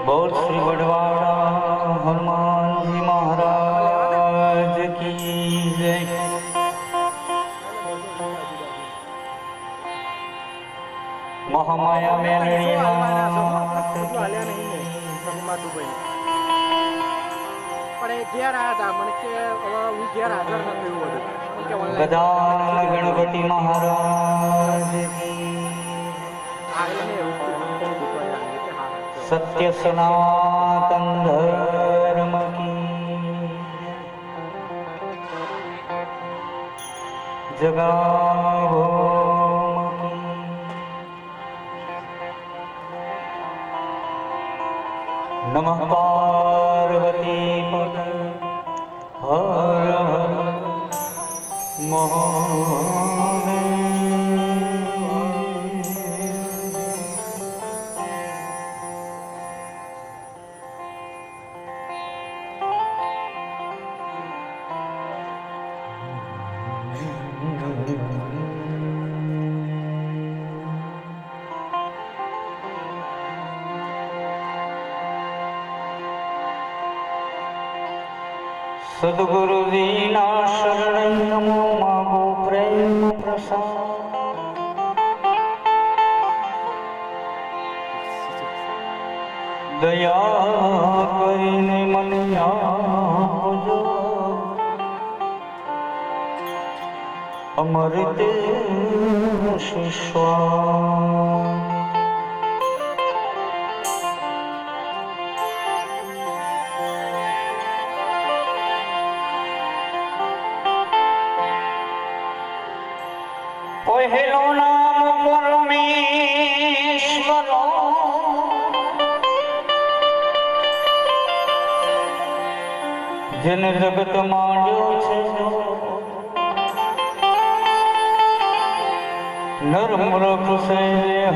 बोल श्री बड़वाड़ा हनुमान जी महाराज की जय। महामाया मेलड़ी मात की गजानन गणपति महाराज की सत्य सनातन धर्म की जगाभोम की नमः पार्वती पते हर हर महादेव। सद्गुरु दीना शरण नमो मागो प्रेम प्रसाद। दया करीने मन आपजो अमृत शिष्वा। पहलो नाम परमेश्वर जिन जगत मांड्यो छे नर मूर्ख से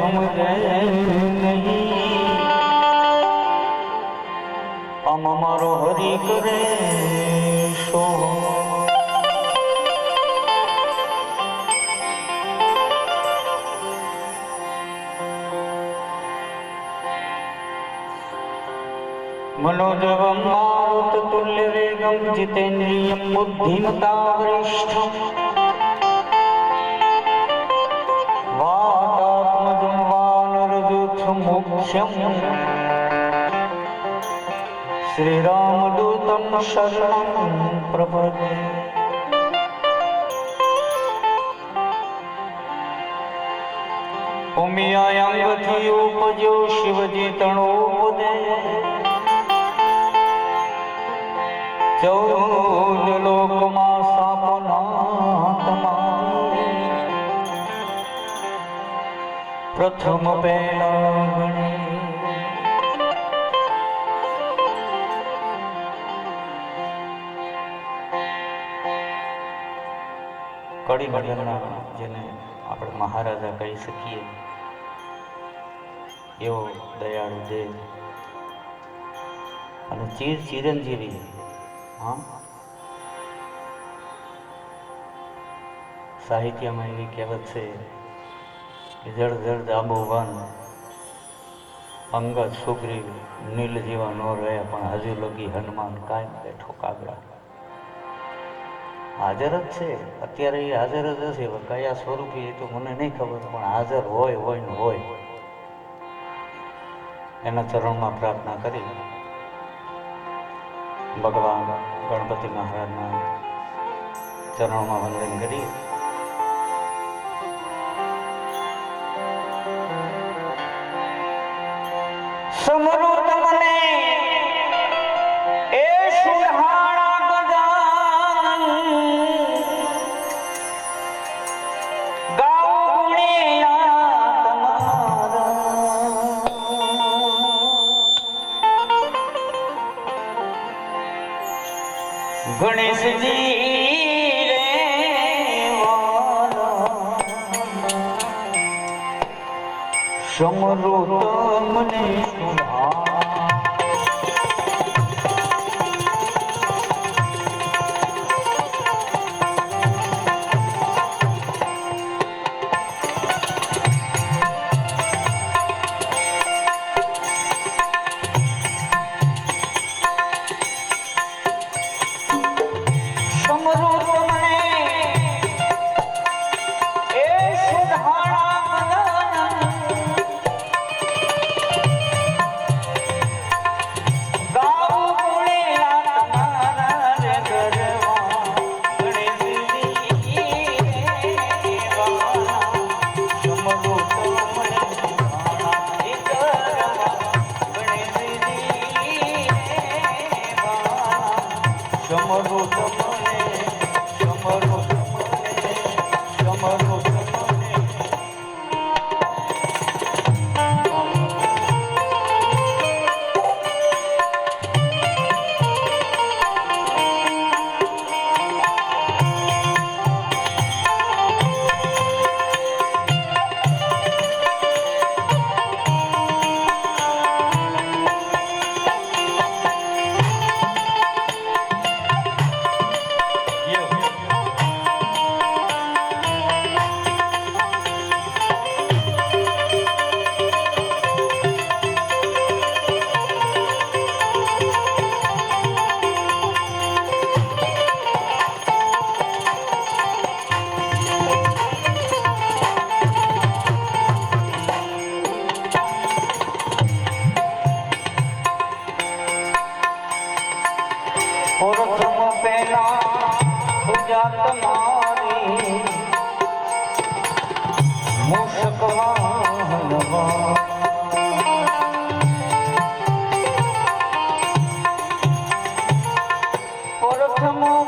हमरे नहीं। आम मारो हरि करे सो मनोजवं मारुततुल्यवेगं जितेन्द्रियं बुद्धिमतावरिष्ठं वातात्मजं वानरयूथमुख्यं श्रीरामदूतं शरणं प्रपद्ये। उमियायांगथी उपजो शिवजी तणोपदे 14 લોકમાં સાપના તમારે પ્રથમ પહેલા ગણે। કડી ભજનના જેને આપણે મહારાજા કહી શકીએ એવો દયાળુ દેવ અને ચિરંજીવી। हाँ साहित्य में एवं कहेवत से कि जड़ जड़ जांबुवान अंगद सुग्रीव नील जीवा न रहे पण हजू लगी हनुमान कायम बैठो कागड़ा। हाजर ज छे अत्यारे हाजर ज हशे कया स्वरूपे तो मने नहीं खबर पण हाजर होय होय ने होय। एना चरण में प्रार्थना करी भगवान गणपति महाराज चरणों में वंदन करिए। समरूप मने ए सुहाना गजानन गाओ गुणिया तमारा। गणेश जी रे वाला समरूप मने સમરું તમને સમરું સમરું તમારી મૂષક વાહનમાં પ્રથમ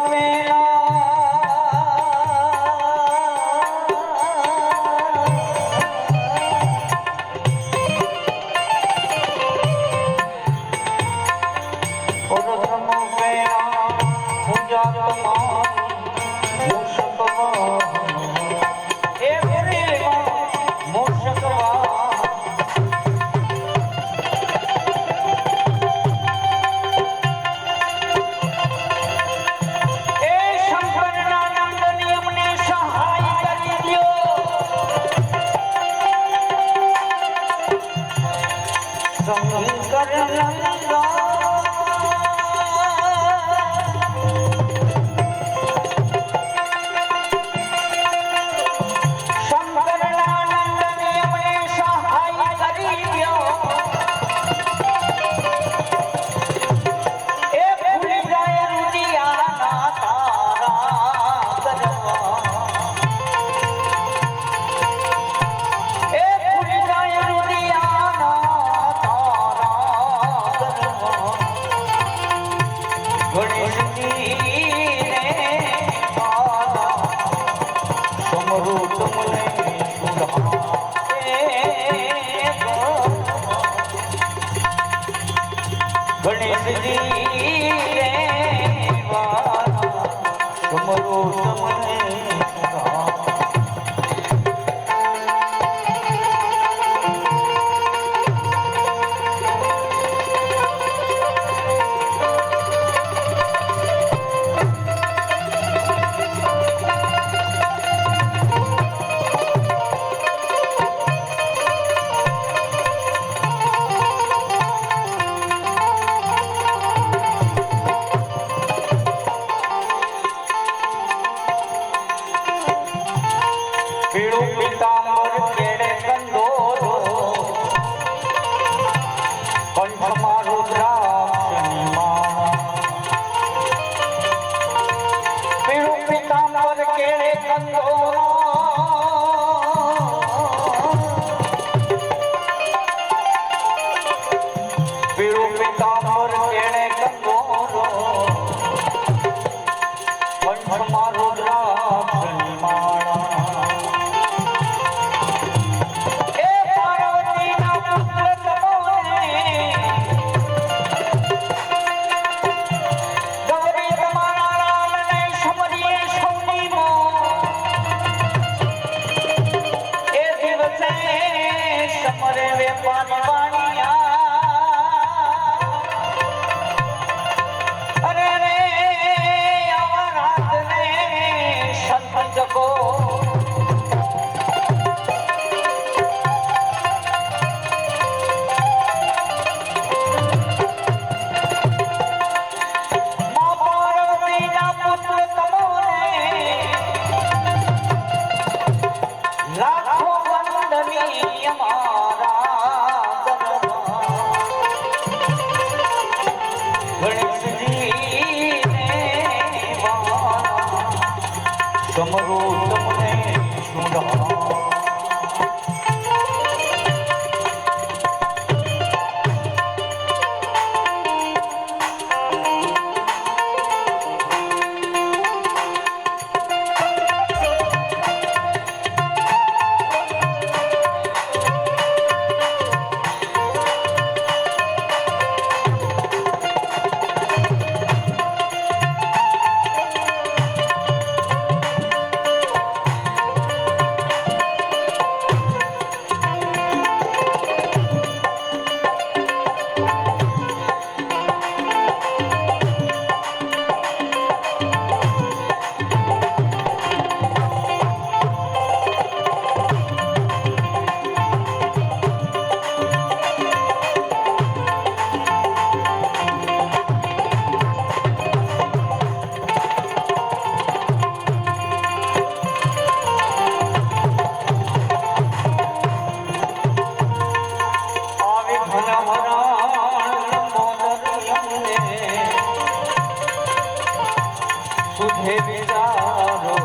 સુધે વિચારો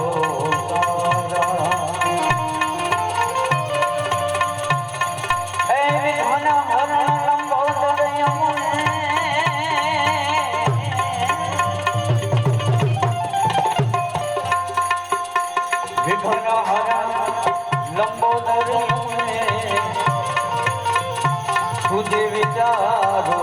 સારા હે વિધન હરણ લંબોદર યમુને વિધન હરણ લંબોદર યમુને સુધે વિચારો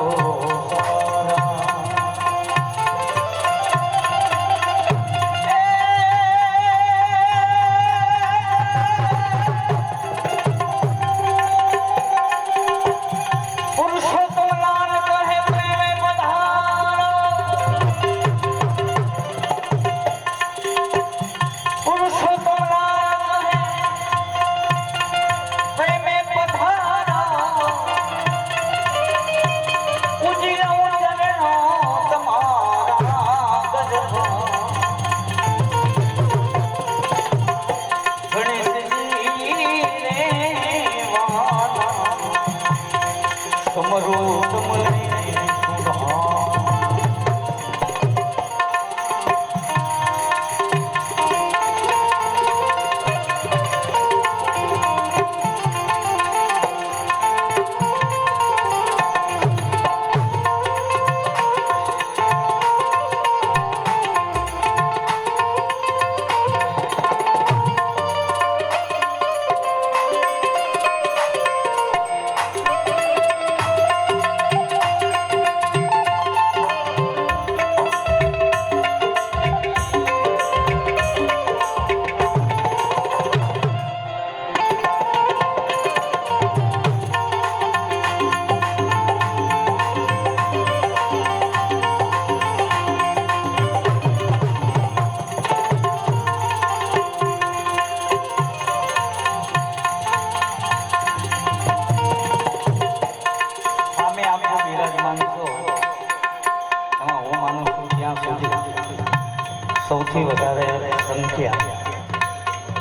સૌથી વધારે સંખ્યા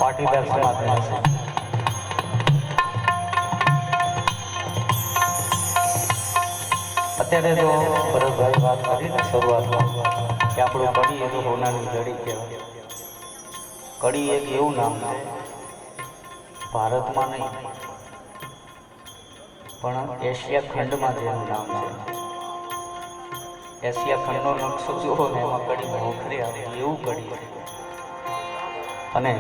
પાટીદાર સમાજની છે. અત્યારે તો ભરતભાઈ વાત કરી ને શરૂઆતમાં કે આપણું કડી એ તો હોનાની જડી કહેવાય. કડી એક એવું નામ છે ભારતમાં નહીં પણ એશિયા ખંડમાં જેનું નામ છે. એશિયા ખંડનો નકશો જોવો ને એમાં કડી મોખરી આવે એવું કડી છે. અને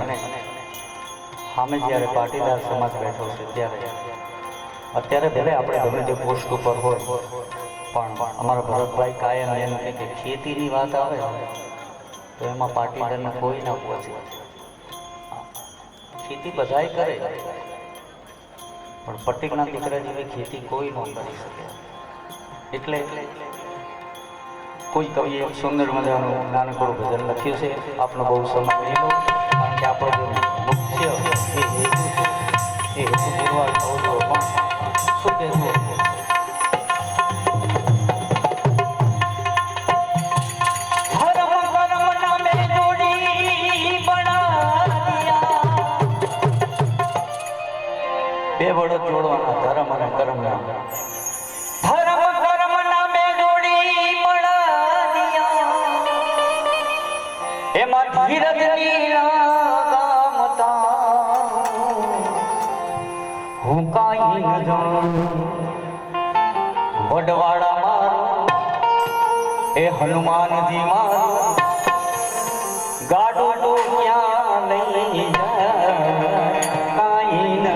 સામે જ્યારે પાટીદાર સમાજ બેઠો છે ત્યારે અત્યારે ભલે આપણે ગમે તે પોસ્ટ ઉપર હોય પણ અમારા ભરતભાઈ કાયમ એમ કહે કે ખેતીની વાત આવે તો એમાં પાટીદારને કોઈ ના પહોંચે. ખેતી બધાય કરે પણ પટીકના દીકરા જેવી ખેતી કોઈ ન કરી શકે. એટલે કોઈ કવિએ સુંદર મજાનું નાનકડું ભજન લખ્યું છે. આપનો બહુ સમય લઈ લો કારણ કે આપણો જે મુખ્ય એ હેતુ પુરવાર થવો જોઈએ. પણ શું કહેવું બે વડો જોડવાના ધર્મ અને કર્મના. ધર્મ કર્મ નામે જોડી મળ્યા એમાં ધીરજની ગામતા હું કાંઈ ન જાણું. વડવાડા મારો એ હનુમાનજી મારો ગાડો તો ક્યાં લઈ જાય કાંઈ ન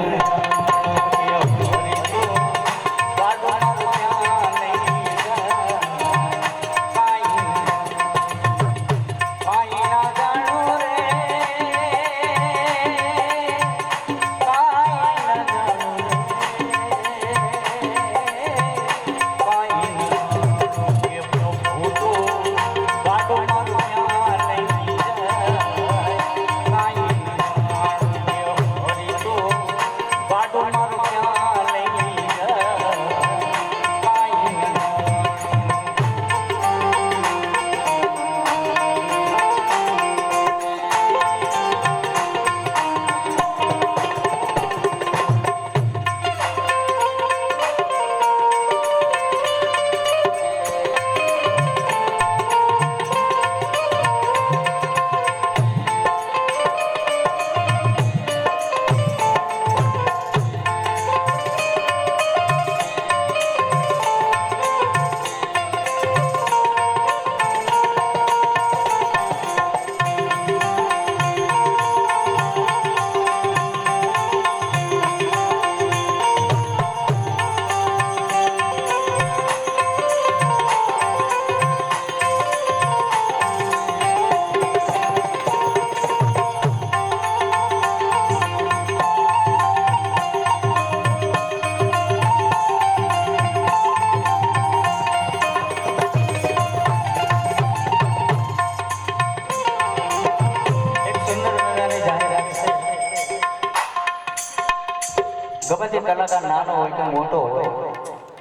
નાનો હોય કે મોટો હોય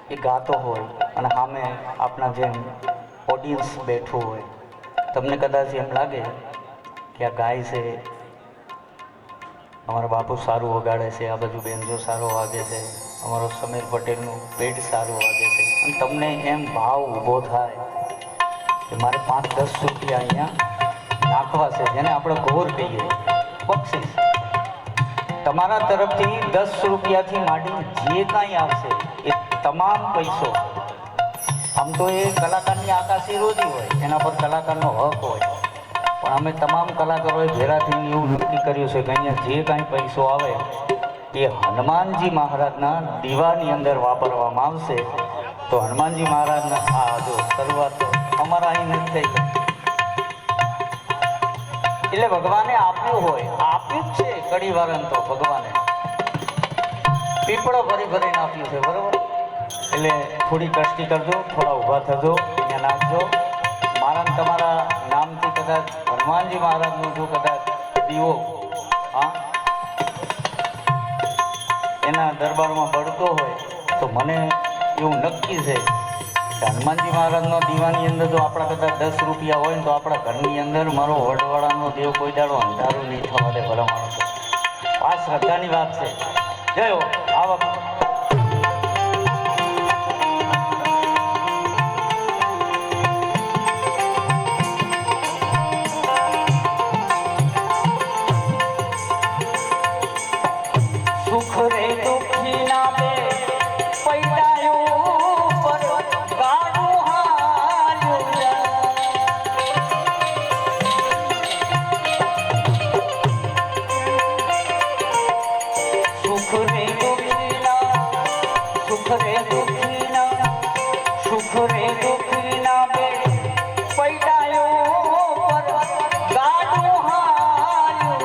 એ ગાતો હોય અને સામે આપણા જેમ ઓડિયન્સ બેઠું હોય, તમને કદાચ એમ લાગે કે આ ગાય છે, અમારા બાપુ સારું વગાડે છે, આ બાજુ બેનજો સારો વાગે છે, અમારો સમીર પટેલનું પેટ સારું વાગે છે, અને તમને એમ ભાવ ઊભો થાય કે મારે 5-10 રૂપિયા અહીંયા નાખવા છે, જેને આપણે ઘોર કહીએ, બક્ષિસ. તમારા તરફથી 10 રૂપિયાથી માંડી જે કાંઈ આવશે એ તમામ પૈસો, આમ તો એ કલાકારની આકાશી રોજી હોય, એના પર કલાકારનો હક હોય, પણ અમે તમામ કલાકારોએ ભેગા થઈને એવું નક્કી કર્યું છે કે અહીંયા જે કાંઈ પૈસો આવે એ હનુમાનજી મહારાજના દીવાની અંદર વાપરવામાં આવશે. તો હનુમાનજી મહારાજના આ જો શરૂઆત અમારા અહીં નથી થઈ, એટલે ભગવાને આપ્યું હોય, આપ્યું જ છે. કડી વારન તો ભગવાને પીપળો ભરી ભરીને આપ્યું છે, બરોબર. એટલે થોડી કષ્ટી કરજો, થોડા ઊભા થજો, અહીંયા નાખજો. મારા તમારા નામથી કદાચ હનુમાનજી મહારાજનું જો કદાચ દીવો એના દરબારમાં બળતો હોય તો મને એવું નક્કી છે કે હનુમાનજી મહારાજનો દીવાની અંદર જો આપણા કદાચ 10 રૂપિયા હોય ને તો આપણા ઘરની અંદર મારો વડવાળાનો દેવ કોઈ દાડો અંધારું નહીં થવા દે. ભલા માણસો, આ શ્રદ્ધાની વાત છે. જય હો. આવા સુખ રે દુઃખી ના બે પૈડાયો પર ગાડું હાલ્યું સુખ રે દુઃખી ના સુખ રે દુઃખી ના સુખ રે દુઃખી ના બે પૈડાયો પર ગાડું હાલ્યું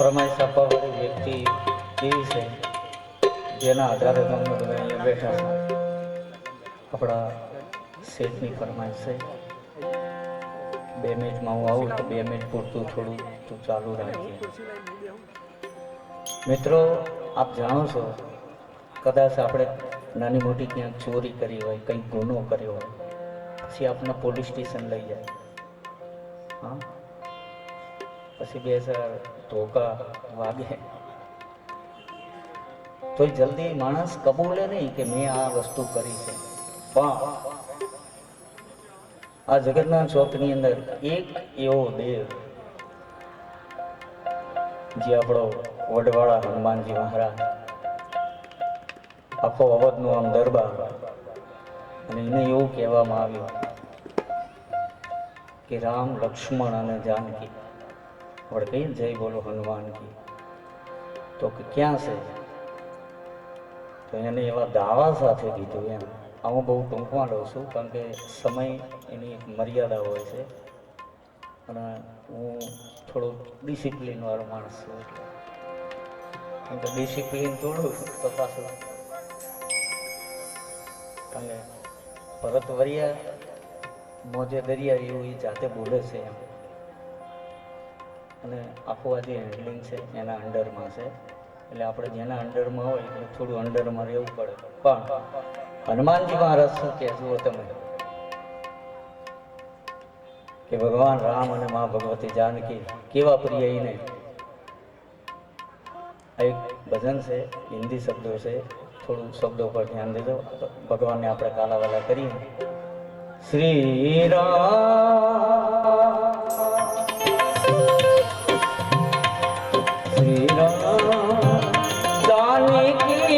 ફરમાઈશ આપવાવાળી વ્યક્તિ એવી છે જેના આધારે તમને બધા અહીંયા બેઠા છે. આપણા શેઠની ફરમાઈશ છે. 2 મિનિટમાં હું આવું તો 2 મિનિટ પૂરતું થોડું તું ચાલુ રાખીએ. મિત્રો, આપ જાણો છો, કદાચ આપણે નાની મોટી ક્યાંક ચોરી કરી હોય, કંઈક ગુનો કર્યો હોય, પછી આપણને પોલીસ સ્ટેશન લઈ જાય. હા, પછી 2 ધોકા વાગે તો જલ્દી માણસ કબૂલે નહીં કે મેં આ વસ્તુ કરી છે. પણ આ જગતના ચોકની અંદર એક એવો દેવ જે આપણો વડવાળા હનુમાનજી મહારાજ, આખો અવધનો આમ દરબાર, અને એને એવું કહેવામાં આવ્યું કે રામ, લક્ષ્મણ અને જાનકી. આપણે કહીએ જય બોલો હનુમાન કી. તો કે ક્યાં છે? તો એને એવા દાવા સાથે કીધું. એમ હું બહુ ટૂંકમાં લઉં છું કારણ કે સમય એની એક મર્યાદા હોય છે અને હું થોડો ડિસિપ્લિન વાળો માણસ છું. કારણ કે ડિસિપ્લિન તોડું તો પાછું, કારણ કે ભરત વરિયા મોજે દરિયા એવું એ જાતે બોલે છે એમ. અને આખું આ જે હેન્ડલિંગ છે એના અંડરમાં છે, એટલે આપણે જેના અંડરમાં હોય એટલે થોડું અંડરમાં રહેવું પડે. પણ હનુમાનજી મહારાજ શું કહે જુઓ તમે, કે ભગવાન રામ અને મા ભગવતી જાનકી કેવા પ્રિય એને. આ એક ભજન છે, હિન્દી શબ્દો છે, થોડું શબ્દો પર ધ્યાન દેજો. ભગવાનને આપણે કાલાવાલા કરીએ. શ્રી રામ શ્રી રામ જાનકી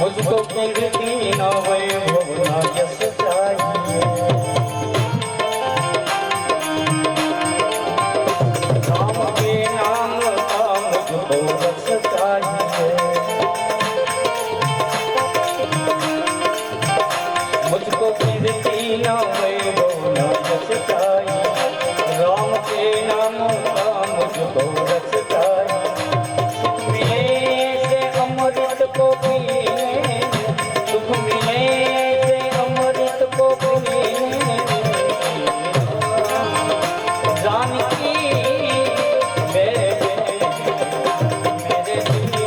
मुझको कीर्ति न वैभव न यश चाहिए, राम के नाम का मुझको रस चाहिए। मुझको कीर्ति न वैभव न यश चाहिए, राम के नाम का मुझको रस चाहिए। अमृत को पीने, सुख मिले से अमृत को पीने, जानकी बैठे मेरे सीने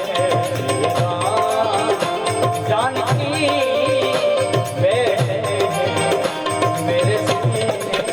में, जानकी बैठे मेरे सीने में।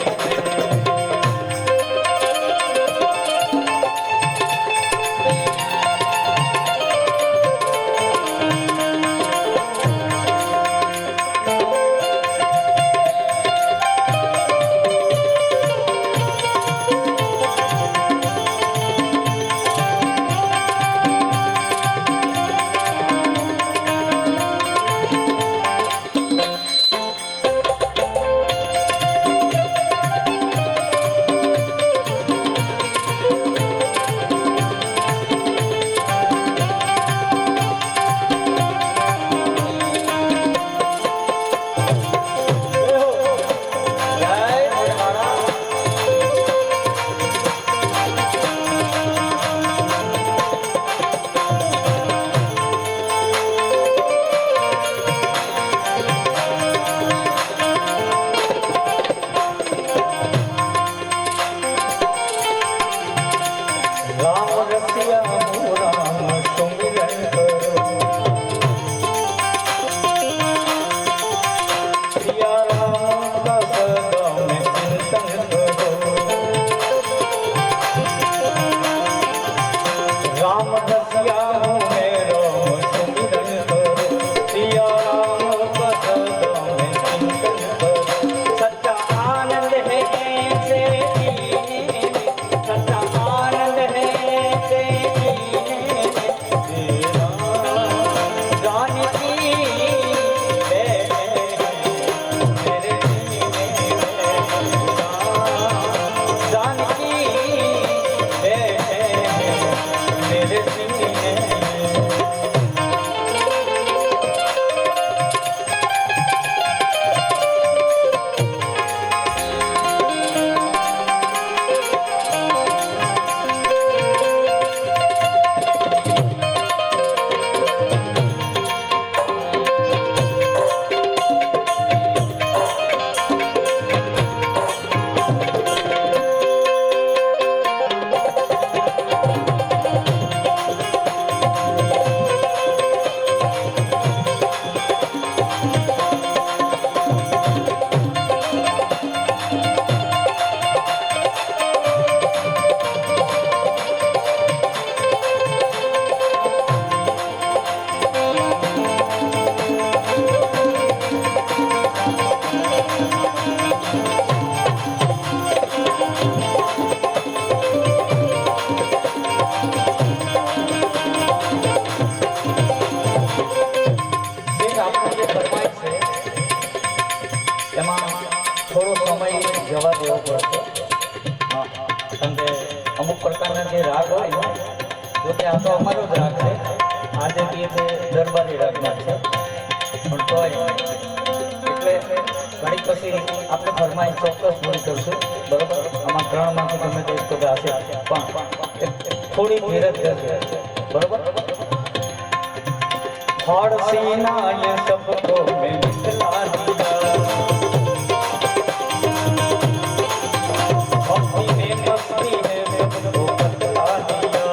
જે ફરમાઈશ છે એમાં થોડો સમય જવા દેવો પડશે. કારણ કે અમુક પ્રકારના જે રાગ હોય ને, જો કે આ તો અમારો જ રાગ છે, આજે બી તે દરબારી રાગમાં છે, પણ તોય એટલે ઘણી પછી આપણે ફરમાઈશ ચોક્કસ પૂરી કરશું. બરોબર, આમાં 3 માંથી તમે તો એક તો ગાશે, પણ થોડી ધીરજ કરશે. બરોબર. फाड़सी ना ये सबको मैं दिखला दिया, भक्ति में मस्ती है सबको बतला दिया,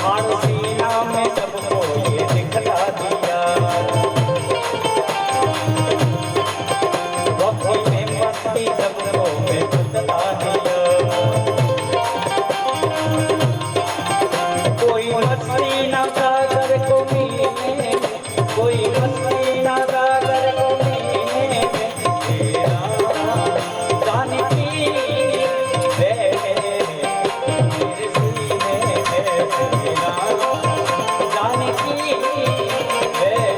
फाड़सी ना मैं सबको ये दिखला दिया, भक्ति में मस्ती सबको मैं बतला दिया, कोई मस्ती ना सागर को मीने, कोई मस्ती ना सागर को मीने, तेरा जानकी मेरे सीने में, तेरा जानकी मेरे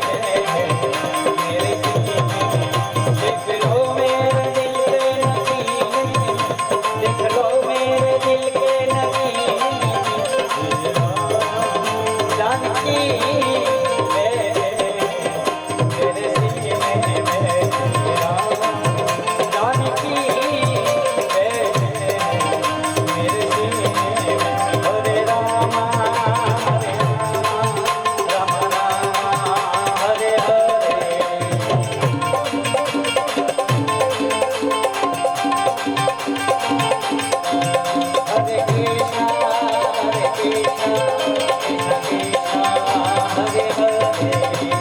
सीने में, देख लो मेरे दिल के नगीने, देख लो मेरे दिल के नगीने, जानकी मेरे सीने में, तेरा जानकी मेरे सीने में, हरे राम राम हरे हरे, हरे कृष्णा कृष्णा कृष्णा हरे हरे, हरे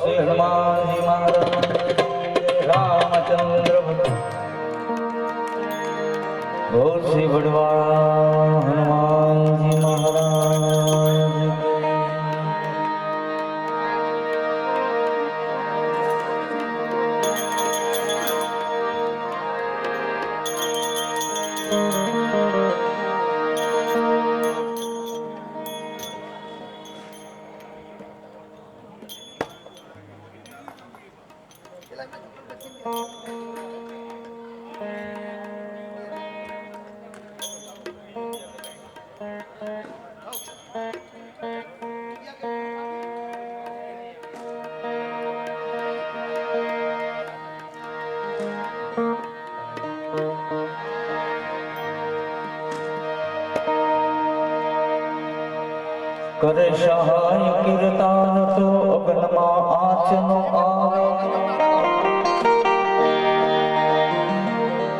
श्री हनुमान जी महाराज, रामचंद्र भगवान, श्री बड़वाड़ा हनुमान जी महाराज। करे सहाय कीर्तन तो अग्नमा आचनो आवे,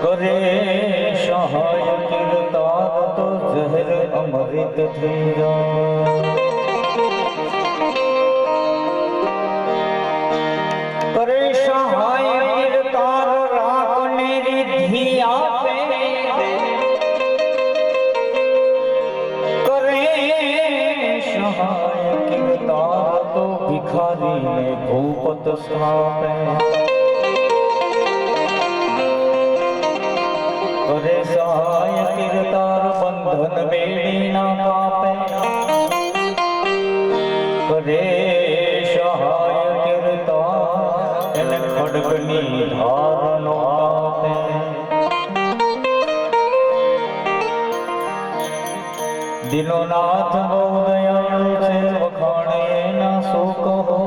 करे सहाय कीर्तन तो जहर अमृत थी जाए, करे सहाय कीर्तन राख मेरी धी आपे, सहाय कीर्तन तो भिखारी ने भूपत स्थापे, करे सहाय कीर्तन તાર બંધન બેડી ના કાપે કરે સહાય કરતા એને ખડગની ધાર નો કાપે દિનોનાથ બહુ દયાળુ છે વખાણે ના સો કહો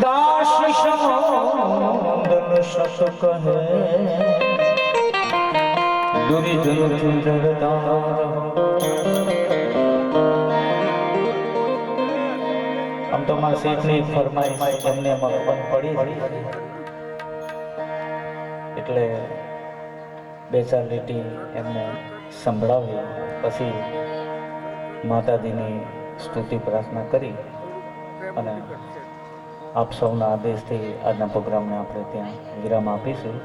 દાસ સમંદન સસ કહે દુર્જન થી ડરતા આમ તો મારા શેઠની ફરમાઈશ એમને મગબન પડી એટલે બે ચાર લીટી એમને સંભળાવી પછી માતાજીની સ્તુતિ પ્રાર્થના કરી અને આપ સૌના આદેશથી આજના પ્રોગ્રામને આપણે ત્યાં વિરામ આપીશું.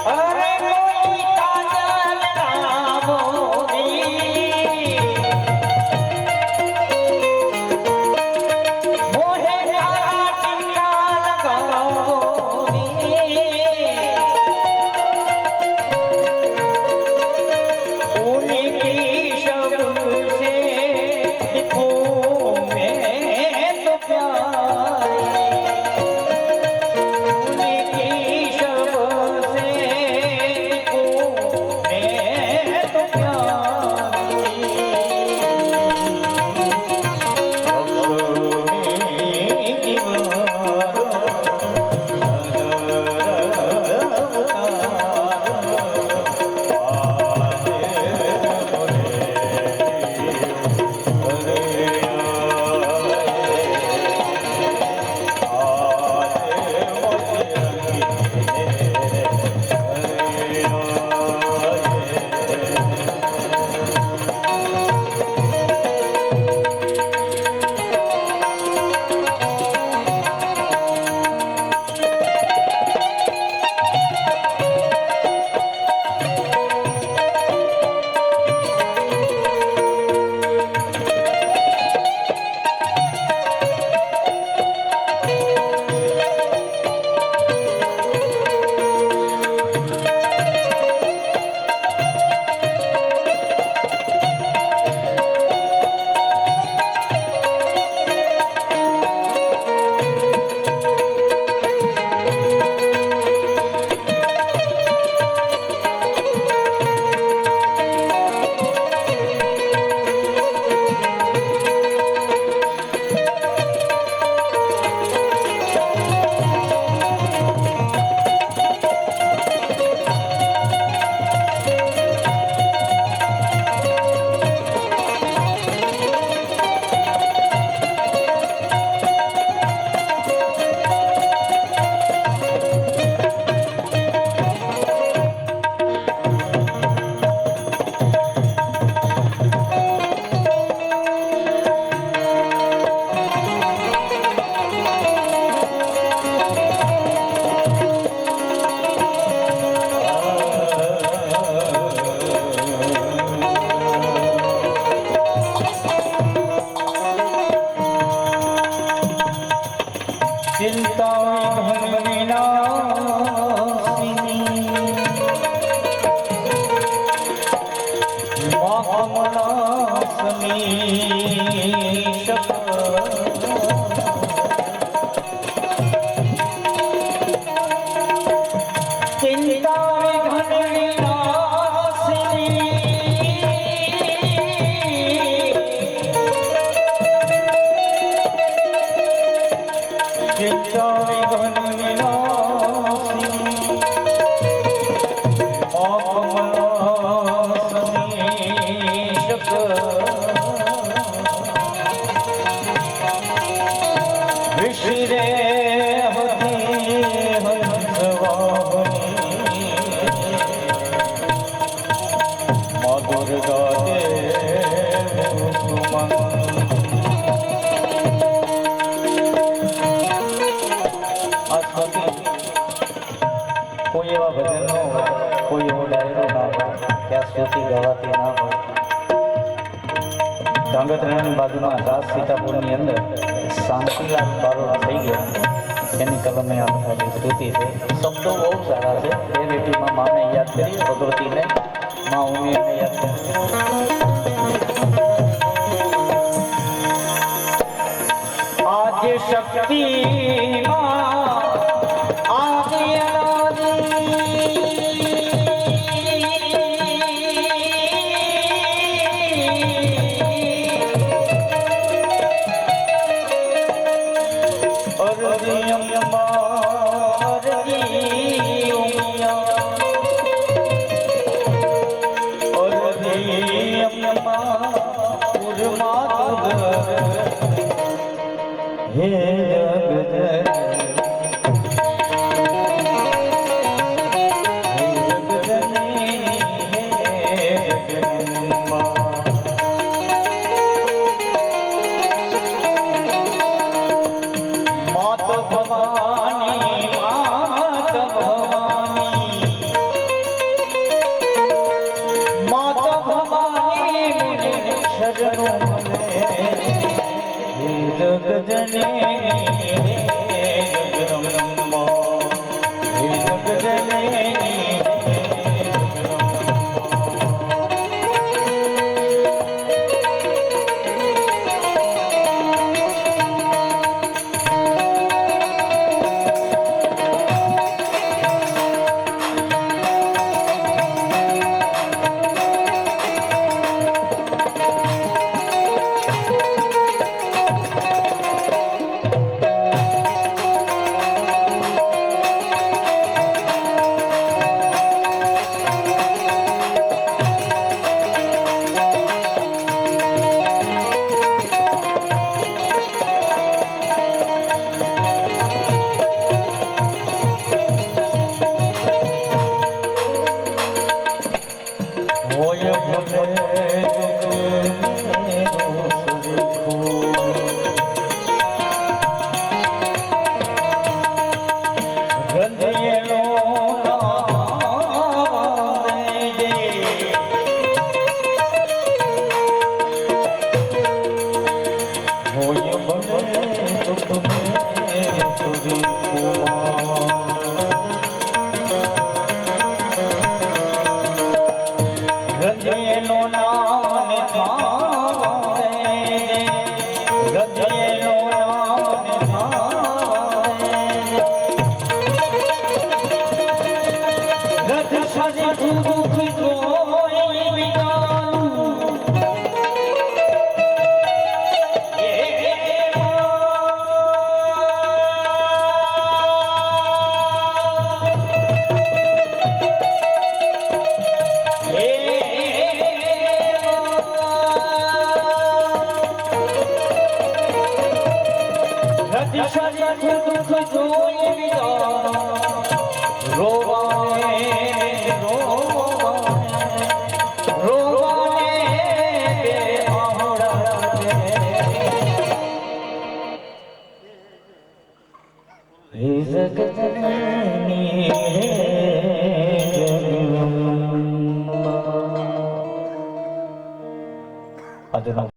Hare શ્રી રે હથી હંસવાહની મધુર ગાતે સુમન કોઈ એવા ભજન ન હોય, કોઈ એવો ડાયરો ના હોય કે આ સ્તુતિ ગવાતી ના હોય. ધાંગધ્રાની બાજુમાં રાસ સીતાપુરની અંદર શાંતિલાલ બારોટ થઈ ગયા, એની કલમે આ સ્તુતિ છે. શબ્દો બહુ સારા છે. એ રેટીમાં માને યાદ કરીએ, ભગવતીને મા ઉમીને યાદ કરીએ. આજે શક્તિ હે I don't know.